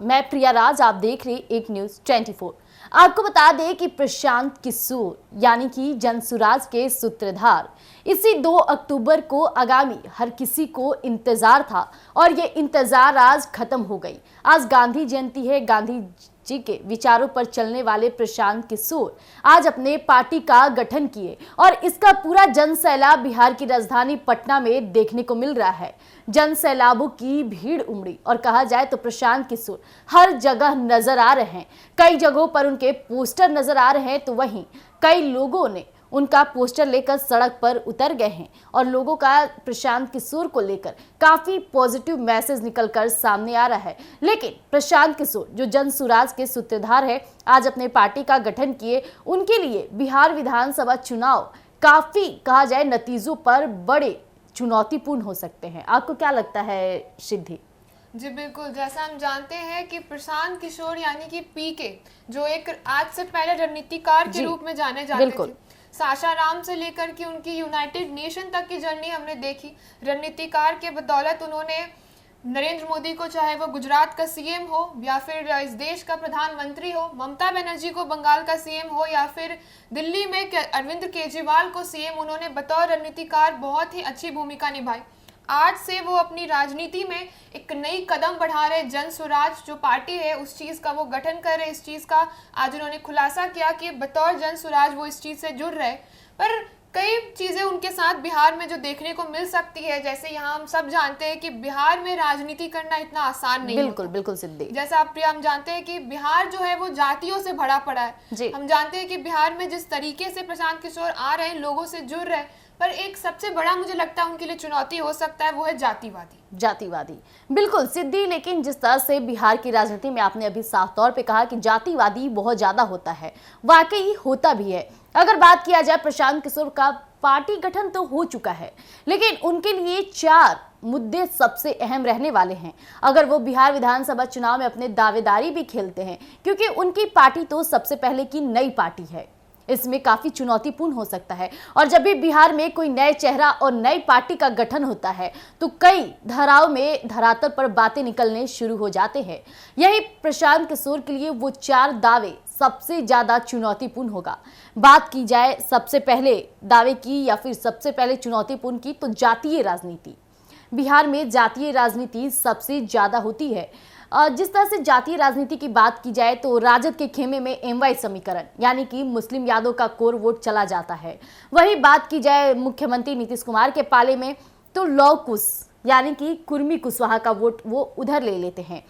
मैं प्रिया राज, आप देख रहे एक न्यूज 24। आपको बता दें कि प्रशांत किशोर यानी कि जनसुराज के सूत्रधार इसी 2 अक्टूबर को आगामी हर किसी को इंतजार था और ये इंतजार आज खत्म हो गई। आज गांधी जयंती है। गांधी जी के विचारों पर चलने वाले प्रशांत किशोर आज अपने पार्टी का गठन किए और इसका पूरा जन सैलाब बिहार की राजधानी पटना में देखने को मिल रहा है। जन सैलाबों की भीड़ उमड़ी और कहा जाए तो प्रशांत किशोर हर जगह नजर आ रहे हैं। कई जगहों पर उनके पोस्टर नजर आ रहे हैं, तो वहीं कई लोगों ने उनका पोस्टर लेकर सड़क पर उतर गए हैं और लोगों का प्रशांत किशोर को लेकर काफी पॉजिटिव मैसेज निकलकर सामने आ रहा है। लेकिन प्रशांत किशोर जो जनसुराज के सूत्रधार है, आज अपने पार्टी का गठन किए। उनके लिए बिहार विधानसभा चुनाव काफी कहा जाए नतीजों पर बड़े चुनौतीपूर्ण हो सकते हैं। आपको क्या लगता है सिद्धि? जी बिल्कुल, जैसा हम जानते हैं कि प्रशांत किशोर यानी कि पीके जो एक आज से पहले रणनीतिकार के रूप में जाने जाते थे। सासाराम से लेकर के उनकी यूनाइटेड नेशन तक की जर्नी हमने देखी। रणनीतिकार के बदौलत उन्होंने नरेंद्र मोदी को, चाहे वो गुजरात का सीएम हो या फिर इस देश का प्रधानमंत्री हो, ममता बनर्जी को बंगाल का सीएम हो या फिर दिल्ली में अरविंद केजरीवाल को सीएम, उन्होंने बतौर रणनीतिकार बहुत ही अच्छी भूमिका निभाई। आज से वो अपनी राजनीति में एक नई कदम बढ़ा रहे। जन स्वराज जो पार्टी है उस चीज़ का वो गठन कर रहे। इस चीज़ का आज उन्होंने खुलासा किया कि बतौर जन स्वराज वो इस चीज़ से जुड़ रहे। पर कई चीज़ें उनके साथ बिहार में जो देखने को मिल सकती है, जैसे यहाँ हम सब जानते हैं कि बिहार में राजनीति करना इतना आसान नहीं। बिल्कुल बिल्कुल सिद्धि, जैसा आप प्रिया, हम जानते हैं कि बिहार जो है वो जातियों से भरा पड़ा है। हम जानते हैं कि बिहार में जिस तरीके से प्रशांत किशोर आ रहे हैं, लोगों से जुड़ रहे हैं, पर एक सबसे बड़ा मुझे लगता है उनके लिए चुनौती हो सकता है, वो है जातिवादी। बिल्कुल सिद्धि, लेकिन जिस तरह से बिहार की राजनीति में आपने अभी साफ तौर पे कहा कि जातिवादी बहुत ज्यादा होता है, वाकई होता भी है। अगर बात किया जाए प्रशांत किशोर का, पार्टी गठन तो हो चुका है, लेकिन उनके लिए 4 मुद्दे सबसे अहम रहने वाले हैं अगर वो बिहार विधानसभा चुनाव में अपने दावेदारी भी खेलते हैं, क्योंकि उनकी पार्टी तो सबसे पहले की नई पार्टी है। इसमें काफी चुनौतीपूर्ण हो सकता है और जब भी बिहार में कोई नए चेहरा और नई पार्टी का गठन होता है तो कई धाराओं में धरातल पर बातें निकलने शुरू हो जाते हैं। यही प्रशांत किशोर के लिए वो 4 दावे सबसे ज्यादा चुनौतीपूर्ण होगा। बात की जाए सबसे पहले दावे की या फिर सबसे पहले चुनौतीपूर्ण की, तो जातीय राजनीति। बिहार में जातीय राजनीति सबसे ज्यादा होती है। जिस तरह से जातीय राजनीति की बात की जाए तो राजद के खेमे में एमवाई समीकरण यानी कि मुस्लिम यादव का कोर वोट चला जाता है। वही बात की जाए मुख्यमंत्री नीतीश कुमार के पाले में तो लौह कुश यानी कि कुर्मी कुशवाहा का वोट वो उधर ले लेते हैं।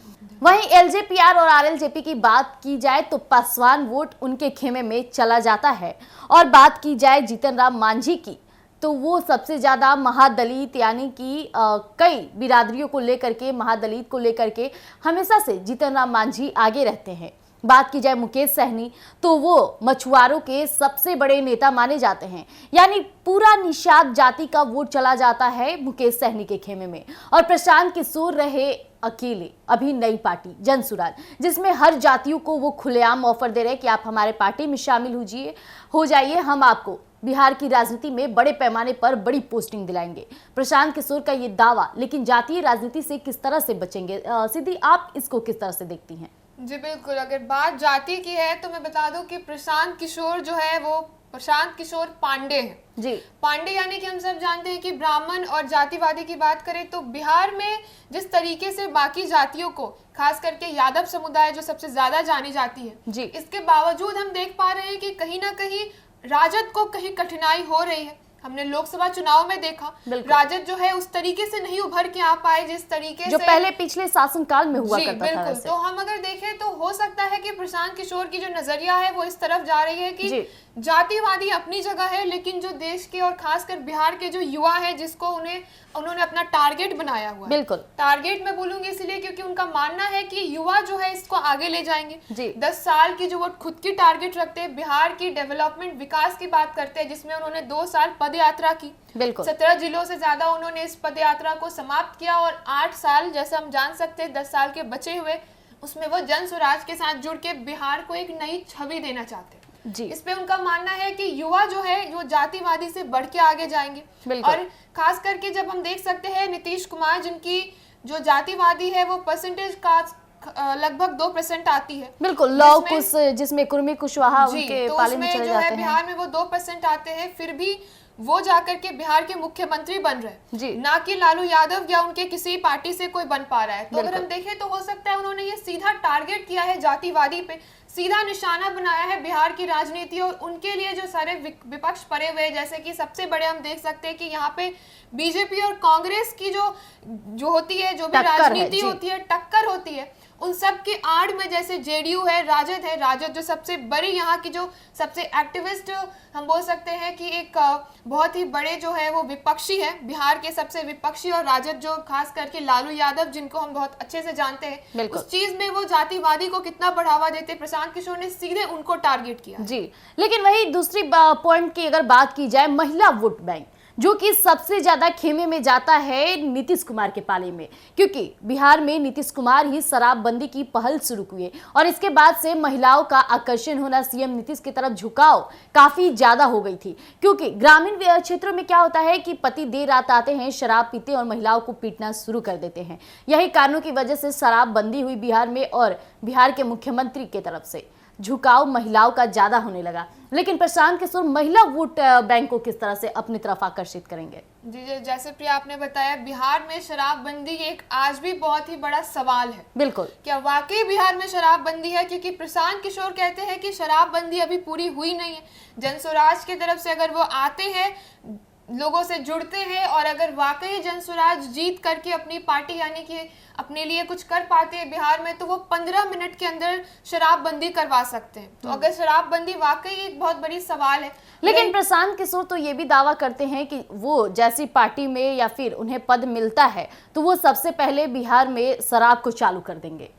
वहीं एलजेपीआर और आरएलजेपी की बात की जाए तो पासवान वोट उनके खेमे में चला जाता है। और बात की जाए जीतन राम मांझी की, तो वो सबसे ज़्यादा महादलित यानी कि कई बिरादरियों को लेकर के, महादलित को लेकर के हमेशा से जीतन राम मांझी आगे रहते हैं। बात की जाए मुकेश सहनी, तो वो मछुआरों के सबसे बड़े नेता माने जाते हैं, यानी पूरा निषाद जाति का वोट चला जाता है मुकेश सहनी के खेमे में। और प्रशांत किशोर रहे अकेले, अभी नई पार्टी जनसुराज, जिसमें हर जातियों को वो खुलेआम ऑफर दे रहे हैं कि आप हमारे पार्टी में शामिल हो जाइए, हम आपको बिहार की राजनीति में बड़े पैमाने पर बड़ी पोस्टिंग दिलाएंगे। प्रशांत किशोर का ये दावा, लेकिन जातीय राजनीति से किस तरह से बचेंगे? सिद्धि, आप इसको किस तरह से देखती हैं? जी बिल्कुल, अगर बात जाति की है तो मैं बता दूं कि प्रशांत किशोर जो है वो प्रशांत किशोर पांडे हैं। जी, पांडे यानी कि हम सब जानते हैं कि ब्राह्मण और जातिवादी की बात करें तो बिहार में जिस तरीके से बाकी जातियों को, खास करके यादव समुदाय जो सबसे ज्यादा जानी जाती है जी, इसके बावजूद हम देख पा रहे हैं कि कहीं ना कहीं राजद को कहीं कठिनाई हो रही है। हमने लोकसभा चुनाव में देखा राजद जो है उस तरीके से नहीं उभर के आ पाए जिस तरीके जो से पहले पिछले शासनकाल में हुआ करता था। बिल्कुल, तो हम अगर देखें तो हो सकता है कि प्रशांत किशोर की जो नजरिया है वो इस तरफ जा रही है कि जातिवादी अपनी जगह है, लेकिन जो देश के और खासकर बिहार के जो युवा है जिसको उन्होंने अपना टारगेट बनाया हुआ है। बिल्कुल, टारगेट मैं बोलूंगी इसलिए क्योंकि उनका मानना है कि युवा जो है इसको आगे ले जाएंगे। 10 साल की जो वो खुद की टारगेट रखते हैं, बिहार की डेवलपमेंट विकास की बात करते हैं, जिसमें उन्होंने 2 साल पद यात्रा की। 17 जिलों से ज्यादा उन्होंने इस पद यात्रा को समाप्त किया और 8 साल जैसा हम जान सकते हैं 10 साल के बचे हुए उसमें वो जन स्वराज के साथ जुड़ के बिहार को एक नई छवि देना चाहते हैं। इस पे उनका मानना है कि युवा जो है वो जातिवादी से बढ़ के आगे जाएंगे। और खास करके जब हम देख सकते हैं नीतीश कुमार, जिनकी जो जातिवादी है वो परसेंटेज कास्ट लगभग 2% आती है। बिल्कुल, लौ कुश जिसमें कुर्मी कुशवाहा उनके तो पाले में चले जाते हैं। बिहार में वो 2% आते हैं, फिर भी वो जाकर के बिहार के मुख्यमंत्री बन रहे हैं, ना कि लालू यादव या उनके किसी पार्टी से कोई बन पा रहा है। तो अगर हम देखें तो हो सकता है उन्होंने ये सीधा टारगेट किया है, जातिवादी पे सीधा निशाना बनाया है बिहार की राजनीति, और उनके लिए जो सारे विपक्ष पड़े हुए, जैसे कि सबसे बड़े हम देख सकते हैं कि यहाँ पे बीजेपी और कांग्रेस की जो होती है, जो भी राजनीति होती है, टक्कर होती है, उन सब के आड़ में जैसे जेडीयू है, राजद जो सबसे बड़ी यहाँ की जो सबसे एक्टिविस्ट हम बोल सकते हैं कि एक बहुत ही बड़े जो है वो विपक्षी है, बिहार के सबसे विपक्षी, और राजद जो खास करके लालू यादव जिनको हम बहुत अच्छे से जानते हैं, उस चीज में वो जातिवादी को कितना बढ़ावा देते, प्रशांत किशोर ने सीधे उनको टारगेट किया जी। लेकिन वही दूसरी पॉइंट की अगर बात की जाए, महिला वोट बैंक जो कि सबसे ज्यादा खेमे में जाता है नीतीश कुमार के पाले में, क्योंकि बिहार में नीतीश कुमार ही शराबबंदी की पहल शुरू किए और इसके बाद से महिलाओं का आकर्षण होना, सीएम नीतीश की तरफ झुकाव काफी ज्यादा हो गई थी। क्योंकि ग्रामीण क्षेत्रों में क्या होता है कि पति देर रात आते हैं, शराब पीते और महिलाओं को पीटना शुरू कर देते हैं। यही कारणों की वजह से शराबबंदी हुई बिहार में और बिहार के मुख्यमंत्री की तरफ से झुकाव महिलाओं का ज्यादा होने लगा। लेकिन प्रशांत किशोर महिला वोट बैंक को किस तरह से अपनी तरफ आकर्षित करेंगे? जी, जैसे प्रिया आपने बताया, बिहार में शराबबंदी एक आज भी बहुत ही बड़ा सवाल है। बिल्कुल, क्या वाकई बिहार में शराबबंदी है? क्योंकि प्रशांत किशोर कहते हैं कि शराबबंदी अभी पूरी हुई नहीं है। जनस्वराज की तरफ से अगर वो आते हैं, लोगों से जुड़ते हैं, और अगर वाकई जनस्वराज जीत करके अपनी पार्टी यानी कि अपने लिए कुछ कर पाते हैं बिहार में, तो वो 15 मिनट के अंदर शराबबंदी करवा सकते हैं। तो अगर शराबबंदी वाकई एक बहुत बड़ी सवाल है। लेकिन प्रशांत किशोर तो ये भी दावा करते हैं कि वो जैसी पार्टी में या फिर उन्हें पद मिलता है तो वो सबसे पहले बिहार में शराब को चालू कर देंगे।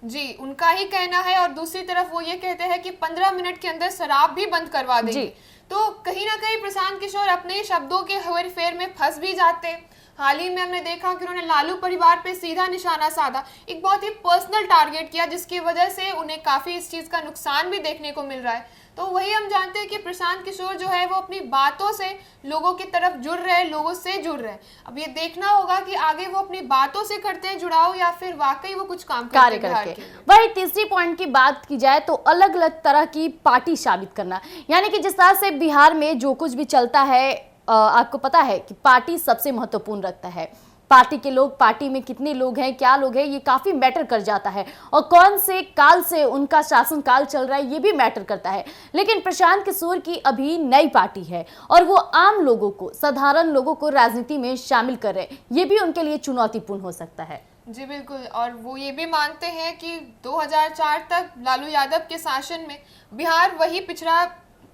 जी, उनका ही कहना है, और दूसरी तरफ वो ये कहते हैं कि 15 मिनट के अंदर शराब भी बंद करवा देंगे। तो कहीं ना कहीं प्रशांत किशोर अपने शब्दों के हेरफेर में फंस भी जाते हैं। हाल ही में हमने देखा कि उन्होंने लालू परिवार पे सीधा निशाना साधा, एक बहुत ही पर्सनल टारगेट किया, जिसकी वजह से उन्हें काफी इस चीज का नुकसान भी देखने को मिल रहा है। तो वही हम जानते हैं कि प्रशांत किशोर जो है वो अपनी बातों से लोगों की तरफ जुड़ रहे हैं, लोगों से जुड़ रहे हैं। अब ये देखना होगा कि आगे वो अपनी बातों से करते हैं जुड़ाव, या फिर वाकई वो कुछ काम कार्य करके। वही तीसरी पॉइंट की बात की जाए तो अलग अलग तरह की पार्टी साबित करना, यानी कि जिस तरह से बिहार में जो कुछ भी चलता है, आपको पता है कि पार्टी सबसे महत्वपूर्ण रखता है। पार्टी के लोग, पार्टी में कितने लोग हैं, क्या लोग हैं, ये काफी मैटर कर जाता है, और कौन से काल से उनका शासन काल चल रहा है ये भी मैटर करता है। लेकिन प्रशांत किशोर की अभी नई पार्टी है और वो आम लोगों को, साधारण लोगों को राजनीति में शामिल कर रहे हैं, ये भी उनके लिए चुनौतीपूर्ण हो सकता है। जी बिल्कुल, और वो ये भी मानते हैं कि 2004 तक लालू यादव के शासन में बिहार वही पिछड़ा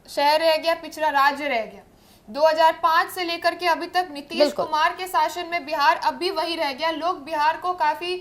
शहर रह गया, पिछड़ा राज्य रह गया। 2005 से लेकर के अभी तक नीतीश कुमार के शासन में बिहार अब भी वही रह गया। लोग बिहार को काफी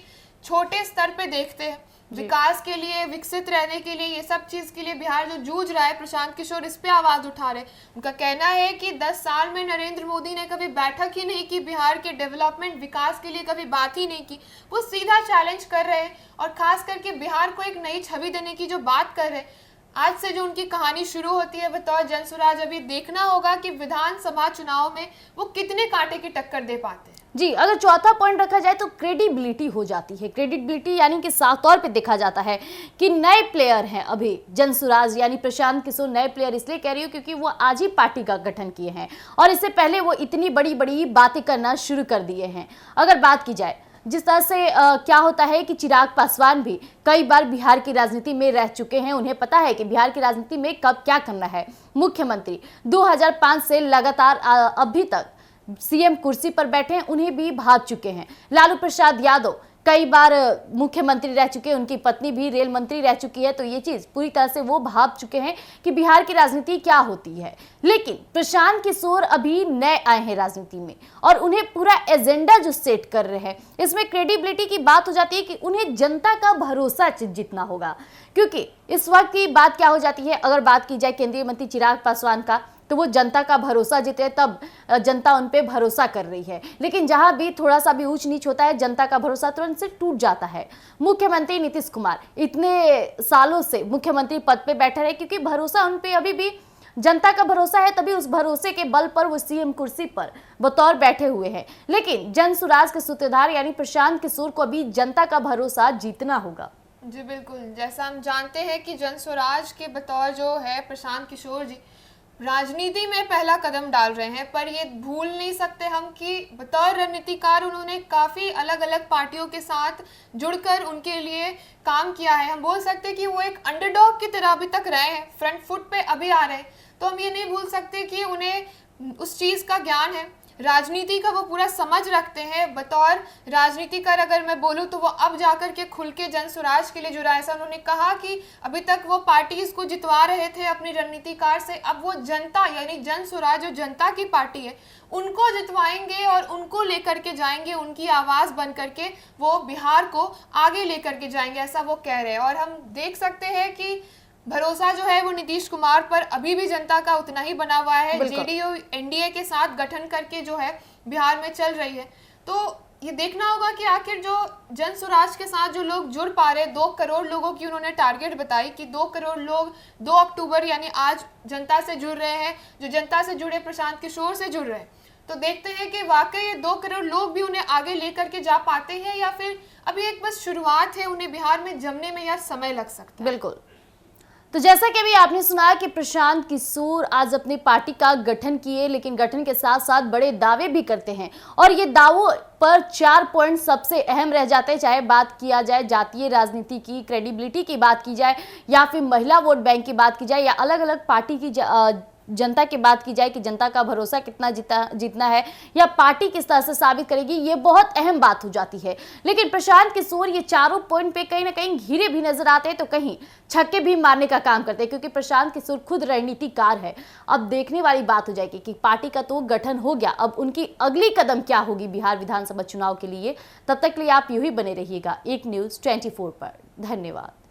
छोटे स्तर पे देखते हैं। विकास के लिए, विकसित रहने के लिए, ये सब चीज के लिए बिहार जो जूझ रहा है, प्रशांत किशोर इस पे आवाज उठा रहे। उनका कहना है कि 10 साल में नरेंद्र मोदी ने कभी बैठक ही नहीं की, बिहार के डेवलपमेंट विकास के लिए कभी बात ही नहीं की। वो सीधा चैलेंज कर रहे हैं, और खास करके बिहार को एक नई छवि देने की जो बात कर रहे हैं। आज से जो उनकी कहानी शुरू होती है बतौर जनस्वराज, अभी देखना होगा कि विधानसभा चुनाव में वो कितने कांटे की टक्कर दे पाते हैं। जी, अगर चौथा पॉइंट रखा जाए तो क्रेडिबिलिटी हो जाती है। क्रेडिबिलिटी यानी कि साफ तौर पे देखा जाता है कि नए प्लेयर हैं अभी जनस्वराज, यानी प्रशांत किशोर नए प्लेयर इसलिए कह रही हूँ क्योंकि वो आज ही पार्टी का गठन किए हैं और इससे पहले वो इतनी बड़ी बड़ी बातें करना शुरू कर दिए हैं। अगर बात की जाए जिस तरह से क्या होता है कि चिराग पासवान भी कई बार बिहार की राजनीति में रह चुके हैं, उन्हें पता है कि बिहार की राजनीति में कब क्या करना है। मुख्यमंत्री 2005 से लगातार अभी तक सीएम कुर्सी पर बैठे हैं, उन्हें भी भाग चुके हैं। लालू प्रसाद यादव कई बार मुख्यमंत्री रह चुके हैं, उनकी पत्नी भी रेल मंत्री रह चुकी है, तो ये चीज पूरी तरह से वो भाग चुके हैं कि बिहार की राजनीति क्या होती है। लेकिन प्रशांत किशोर अभी नए आए हैं राजनीति में और उन्हें पूरा एजेंडा जो सेट कर रहे हैं, इसमें क्रेडिबिलिटी की बात हो जाती है कि उन्हें जनता का भरोसा जीतना होगा। क्योंकि इस वक्त की बात क्या हो जाती है, अगर बात की जाए केंद्रीय मंत्री चिराग पासवान का, तो वो जनता का भरोसा जीते तब जनता उन पे भरोसा कर रही है। लेकिन जहां भी थोड़ा सा भी ऊंच नीच होता है, जनता का भरोसा तुरंत से टूट जाता है। मुख्यमंत्री नीतीश कुमार इतने सालों से मुख्यमंत्री पद पे बैठे रहे क्योंकि भरोसा उन पे अभी भी जनता का भरोसा है, तभी उस भरोसे के बल पर वो सीएम कुर्सी पर बतौर बैठे हुए हैं। लेकिन जन सुराज के सूत्रधार यानी प्रशांत किशोर को अभी जनता का भरोसा जीतना होगा। जी बिल्कुल, जैसा हम जानते हैं कि जन स्वराज के बतौर जो है प्रशांत किशोर जी राजनीति में पहला कदम डाल रहे हैं, पर ये भूल नहीं सकते हम कि बतौर रणनीतिकार उन्होंने काफ़ी अलग अलग पार्टियों के साथ जुड़कर उनके लिए काम किया है। हम बोल सकते हैं कि वो एक अंडरडॉग की तरह अभी तक रहे हैं, फ्रंट फुट पे अभी आ रहे हैं। तो हम ये नहीं भूल सकते कि उन्हें उस चीज़ का ज्ञान है, राजनीति का वो पूरा समझ रखते हैं। बतौर राजनीतिकार अगर मैं बोलूँ तो वो अब जाकर के खुल के जन स्वराज के लिए जुड़ा। ऐसा उन्होंने कहा कि अभी तक वो पार्टीज को जितवा रहे थे अपनी रणनीतिकार से, अब वो जनता यानी जन स्वराज जो जनता की पार्टी है उनको जितवाएंगे और उनको लेकर के जाएंगे, उनकी आवाज़ बन करके वो बिहार को आगे लेकर के जाएंगे, ऐसा वो कह रहे हैं। और हम देख सकते हैं कि भरोसा जो है वो नीतीश कुमार पर अभी भी जनता का उतना ही बना हुआ है। जेडीयू एनडीए के साथ गठन करके जो है बिहार में चल रही है। तो ये देखना होगा कि आखिर जो जन स्वराज के साथ जो लोग जुड़ पा रहे, 2 करोड़ लोगों की उन्होंने टारगेट बताई कि 2 करोड़ लोग 2 अक्टूबर यानी आज जनता से जुड़ रहे हैं, जो जनता से जुड़े प्रशांत किशोर से जुड़ रहे हैं। तो देखते हैं कि वाकई ये 2 करोड़ लोग भी उन्हें आगे लेकर के जा पाते हैं या फिर अभी एक बस शुरुआत है, उन्हें बिहार में जमने में यार समय लग सकता है। बिल्कुल। तो जैसा कि अभी आपने सुना कि प्रशांत किशोर आज अपनी पार्टी का गठन किए, लेकिन गठन के साथ साथ बड़े दावे भी करते हैं और ये दावों पर 4 पॉइंट सबसे अहम रह जाते हैं, चाहे बात किया जाए जातीय राजनीति की, क्रेडिबिलिटी की बात की जाए या फिर महिला वोट बैंक की बात की जाए या अलग अलग पार्टी की जनता की बात की जाए कि जनता का भरोसा कितना जीतना है या पार्टी किस तरह से साबित करेगी, ये बहुत अहम बात हो जाती है। लेकिन प्रशांत किशोर ये चारों पॉइंट पे कहीं ना कहीं घिरे भी नजर आते हैं तो कहीं छक्के भी मारने का काम करते हैं, क्योंकि प्रशांत किशोर खुद रणनीतिकार है। अब देखने वाली बात हो जाएगी कि पार्टी का तो गठन हो गया, अब उनकी अगली कदम क्या होगी बिहार विधानसभा चुनाव के लिए। तब तक के लिए आप यूं ही बने रहिएगा एक न्यूज़ 24 पर। धन्यवाद।